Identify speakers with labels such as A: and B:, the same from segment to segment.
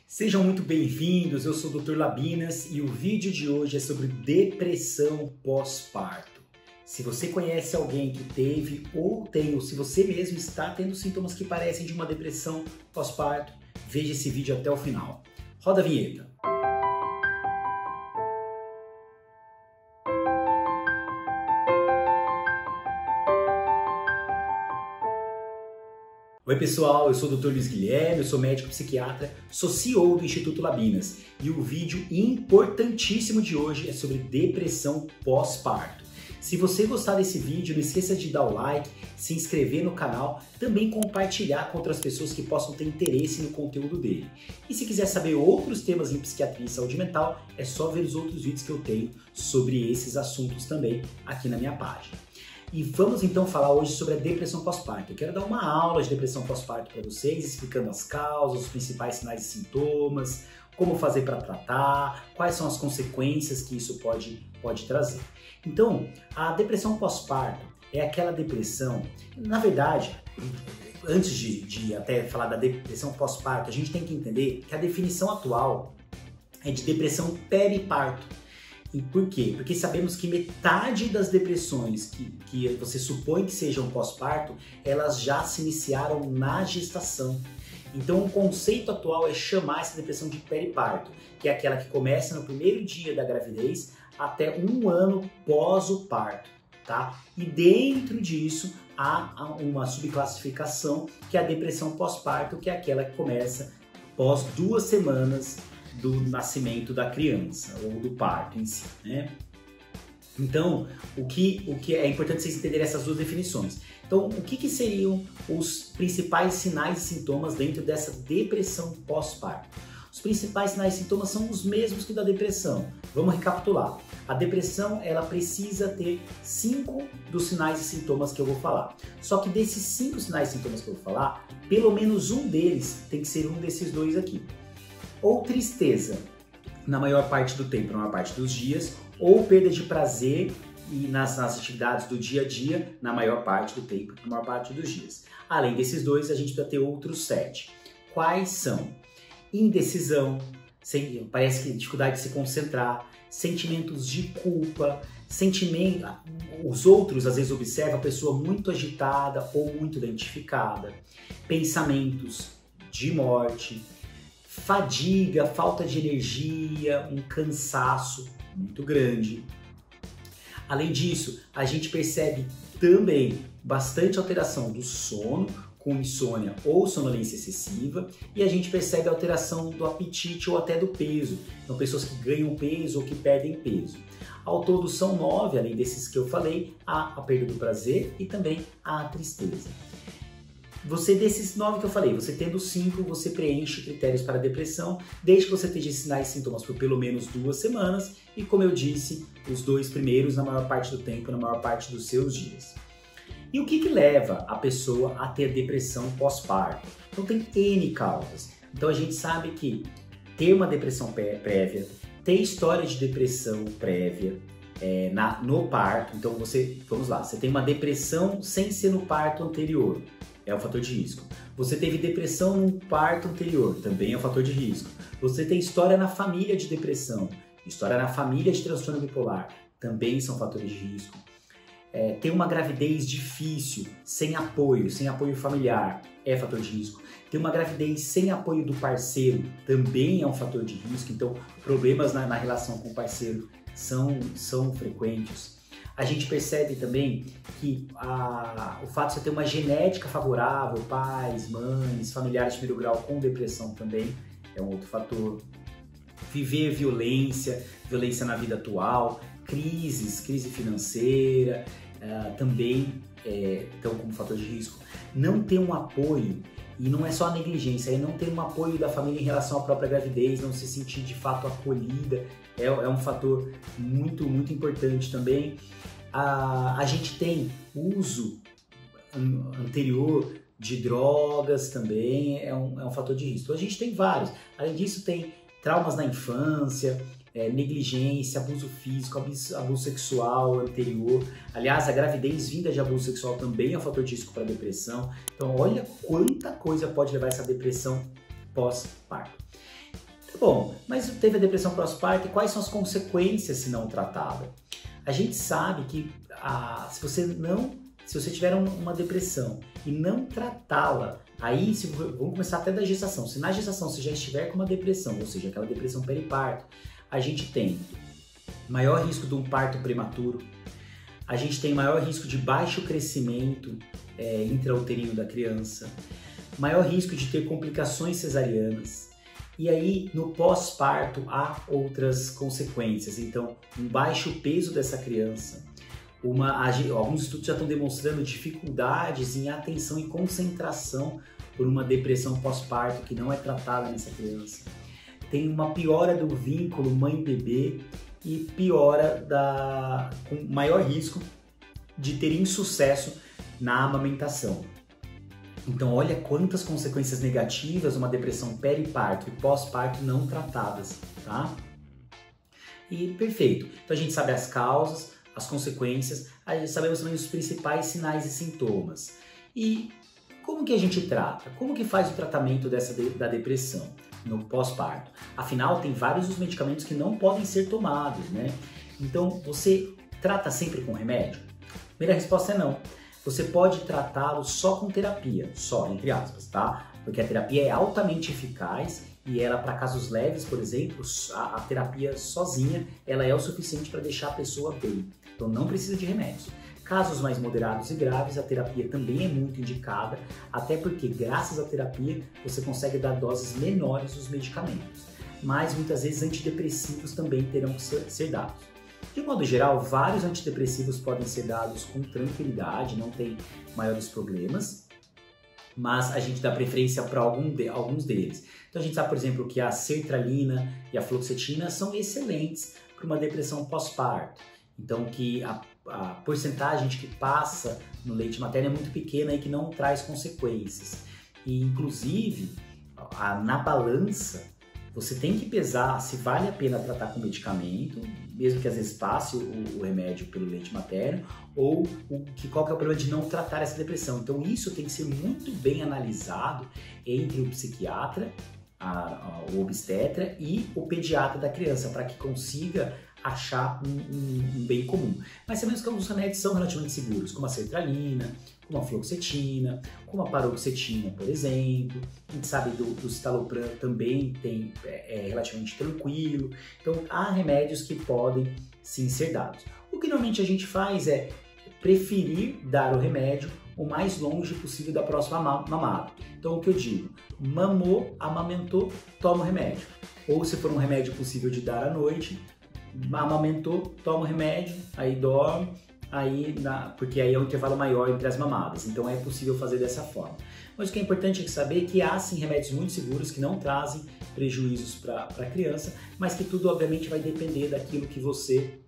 A: Sejam muito bem-vindos, eu sou o Dr. Labinas e o vídeo de hoje é sobre depressão pós-parto. Se você conhece alguém que teve ou tem, ou se você mesmo está tendo sintomas que parecem de uma depressão pós-parto, veja esse vídeo até o final. Roda a vinheta. Oi pessoal, eu sou o Dr. Luiz Guilherme, eu sou médico psiquiatra, sou CEO do Instituto Labinas e o vídeo importantíssimo de hoje é sobre depressão pós-parto. Se você gostar desse vídeo, não esqueça de dar o like, se inscrever no canal, também compartilhar com outras pessoas que possam ter interesse no conteúdo dele. E se quiser saber outros temas em psiquiatria e saúde mental, é só ver os outros vídeos que eu tenho sobre esses assuntos também aqui na minha página. E vamos então falar hoje sobre a depressão pós-parto. Eu quero dar uma aula de depressão pós-parto para vocês, explicando as causas, os principais sinais e sintomas, como fazer para tratar, quais são as consequências que isso pode trazer. Então, a depressão pós-parto é aquela depressão, na verdade, antes de até falar da depressão pós-parto, a gente tem que entender que a definição atual é de depressão periparto. E por quê? Porque sabemos que metade das depressões que você supõe que sejam pós-parto, elas já se iniciaram na gestação. Então o conceito atual é chamar essa depressão de periparto, que é aquela que começa no primeiro dia da gravidez até um ano pós o parto, tá? E dentro disso há uma subclassificação que é a depressão pós-parto, que é aquela que começa após 2 semanas do nascimento da criança ou do parto em si, né? Então, o que é importante vocês entenderem essas duas definições. Então, o que seriam os principais sinais e sintomas dentro dessa depressão pós-parto? Os principais sinais e sintomas são os mesmos que da depressão. Vamos recapitular. A depressão, ela precisa ter 5 dos sinais e sintomas que eu vou falar. Só que desses 5 sinais e sintomas que eu vou falar, pelo menos um deles tem que ser um desses dois aqui. Ou tristeza, na maior parte do tempo, na maior parte dos dias, ou perda de prazer e nas atividades do dia a dia, na maior parte do tempo, na maior parte dos dias. Além desses dois, a gente vai ter outros 7. Quais são? Indecisão, parece que dificuldade de se concentrar, sentimentos de culpa, os outros às vezes observam a pessoa muito agitada ou muito identificada, pensamentos de morte, fadiga, falta de energia, um cansaço muito grande. Além disso, a gente percebe também bastante alteração do sono, com insônia ou sonolência excessiva, e a gente percebe alteração do apetite ou até do peso. Então, pessoas que ganham peso ou que perdem peso. Ao todo são 9, além desses que eu falei, há a perda do prazer e também a tristeza. Desses 9 que eu falei, você tendo 5, você preenche critérios para depressão, desde que você tenha sinais e sintomas por pelo menos 2 semanas e, como eu disse, os 2 primeiros na maior parte do tempo, na maior parte dos seus dias. E o que leva a pessoa a ter depressão pós-parto? Então tem N causas. Então a gente sabe que ter uma depressão prévia, ter história de depressão prévia, no parto, então vamos lá, você tem uma depressão sem ser no parto anterior, é um fator de risco. Você teve depressão no parto anterior, também é um fator de risco. Você tem história na família de depressão, história na família de transtorno bipolar, também são fatores de risco. Ter uma gravidez difícil, sem apoio familiar, é fator de risco. Ter uma gravidez sem apoio do parceiro, também é um fator de risco. Então, problemas na relação com o parceiro são frequentes. A gente percebe também que o fato de você ter uma genética favorável, pais, mães, familiares de primeiro grau com depressão também é um outro fator. Viver violência na vida atual, crise financeira, também estão como fator de risco. Não ter um apoio, e não é só a negligência, é não ter um apoio da família em relação à própria gravidez, não se sentir de fato acolhida, é um fator muito, muito importante também. A gente tem uso anterior de drogas também, é um fator de risco. Então, a gente tem vários. Além disso, tem traumas na infância, negligência, abuso físico, abuso sexual anterior. Aliás, a gravidez vinda de abuso sexual também é um fator de risco para depressão. Então, olha quanta coisa pode levar essa depressão pós-parto. Bom, mas teve a depressão pós-parto e quais são as consequências se não tratada? A gente sabe que se você tiver uma depressão e não tratá-la, aí vamos começar até da gestação. Se na gestação você já estiver com uma depressão, ou seja, aquela depressão periparto, a gente tem maior risco de um parto prematuro, a gente tem maior risco de baixo crescimento intrauterino da criança, maior risco de ter complicações cesarianas. E aí, no pós-parto, há outras consequências. Então, um baixo peso dessa criança, alguns estudos já estão demonstrando dificuldades em atenção e concentração por uma depressão pós-parto que não é tratada nessa criança. Tem uma piora do vínculo mãe-bebê e piora com maior risco de ter insucesso na amamentação. Então, olha quantas consequências negativas uma depressão periparto e pós-parto não tratadas, tá? E perfeito. Então, a gente sabe as causas, as consequências, sabemos também os principais sinais e sintomas. E como que a gente trata? Como que faz o tratamento da depressão no pós-parto? Afinal, tem vários dos medicamentos que não podem ser tomados, né? Então, você trata sempre com remédio? Primeira resposta é não. Você pode tratá-lo só com terapia, só, entre aspas, tá? Porque a terapia é altamente eficaz e ela, para casos leves, por exemplo, a terapia sozinha, ela é o suficiente para deixar a pessoa bem. Então não precisa de remédios. Casos mais moderados e graves, a terapia também é muito indicada, até porque, graças à terapia, você consegue dar doses menores dos medicamentos. Mas, muitas vezes, antidepressivos também terão que ser dados. De modo geral, vários antidepressivos podem ser dados com tranquilidade, não tem maiores problemas, mas a gente dá preferência para alguns deles. Então a gente sabe, por exemplo, que a sertralina e a fluoxetina são excelentes para uma depressão pós-parto. Então que a porcentagem de que passa no leite materno é muito pequena e que não traz consequências. E inclusive, na balança, você tem que pesar se vale a pena tratar com medicamento, mesmo que às vezes passe o remédio pelo leite materno, ou qual que é o problema de não tratar essa depressão. Então isso tem que ser muito bem analisado entre o psiquiatra, o obstetra e o pediatra da criança, para que consiga achar um bem comum. Mas sabemos que alguns remédios são relativamente seguros, como a sertralina, como a fluoxetina, como a paroxetina, por exemplo. A gente sabe do citalopram também é relativamente tranquilo. Então, há remédios que podem sim ser dados. O que normalmente a gente faz é preferir dar o remédio o mais longe possível da próxima mamada. Então, o que eu digo? Mamou, amamentou, toma o remédio. Ou se for um remédio possível de dar à noite, amamentou, toma o remédio, aí dorme, porque aí é um intervalo maior entre as mamadas, então é possível fazer dessa forma. Mas o que é importante é saber que há sim remédios muito seguros que não trazem prejuízos para a criança, mas que tudo obviamente vai depender daquilo que você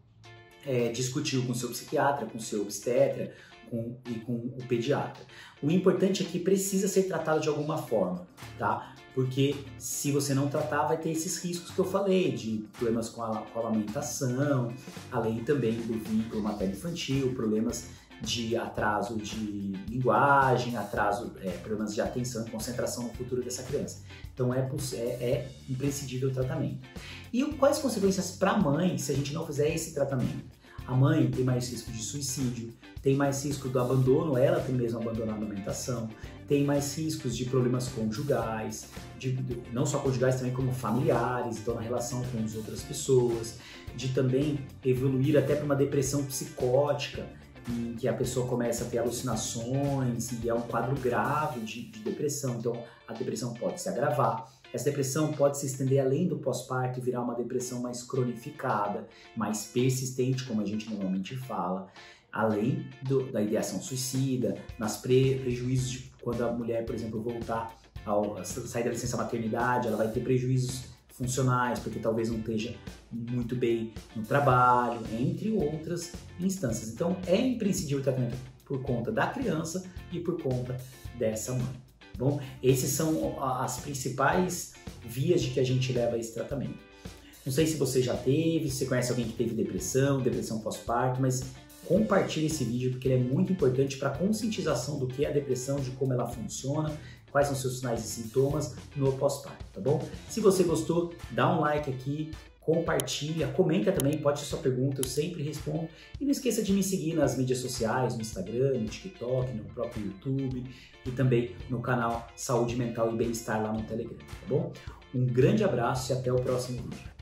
A: discutiu com o seu psiquiatra, com o seu obstetra e com o pediatra. O importante é que precisa ser tratado de alguma forma, tá? Porque se você não tratar, vai ter esses riscos que eu falei, de problemas com a alimentação, além também do vínculo materno-infantil, problemas de atraso de linguagem, problemas de atenção e concentração no futuro dessa criança. Então é imprescindível o tratamento. E quais consequências para a mãe se a gente não fizer esse tratamento? A mãe tem mais risco de suicídio, tem mais risco do abandono, ela tem mesmo abandonar a amamentação, tem mais riscos de problemas conjugais, não só conjugais, também como familiares, então na relação com as outras pessoas, de também evoluir até para uma depressão psicótica, em que a pessoa começa a ter alucinações e é um quadro grave de depressão, então a depressão pode se agravar. Essa depressão pode se estender além do pós-parto e virar uma depressão mais cronificada, mais persistente, como a gente normalmente fala, além da ideação suicida, nas prejuízos de quando a mulher, por exemplo, sair da licença maternidade, ela vai ter prejuízos funcionais, porque talvez não esteja muito bem no trabalho, entre outras instâncias. Então, é imprescindível o tratamento por conta da criança e por conta dessa mãe. Bom, esses são as principais vias de que a gente leva esse tratamento. Não sei se você já teve, se você conhece alguém que teve depressão pós-parto, mas compartilhe esse vídeo porque ele é muito importante para a conscientização do que é a depressão, de como ela funciona, quais são os seus sinais e sintomas no pós-parto, tá bom? Se você gostou, dá um like aqui, compartilha, comenta também, pode ser sua pergunta, eu sempre respondo. E não esqueça de me seguir nas mídias sociais, no Instagram, no TikTok, no próprio YouTube e também no canal Saúde Mental e Bem-Estar lá no Telegram, tá bom? Um grande abraço e até o próximo vídeo.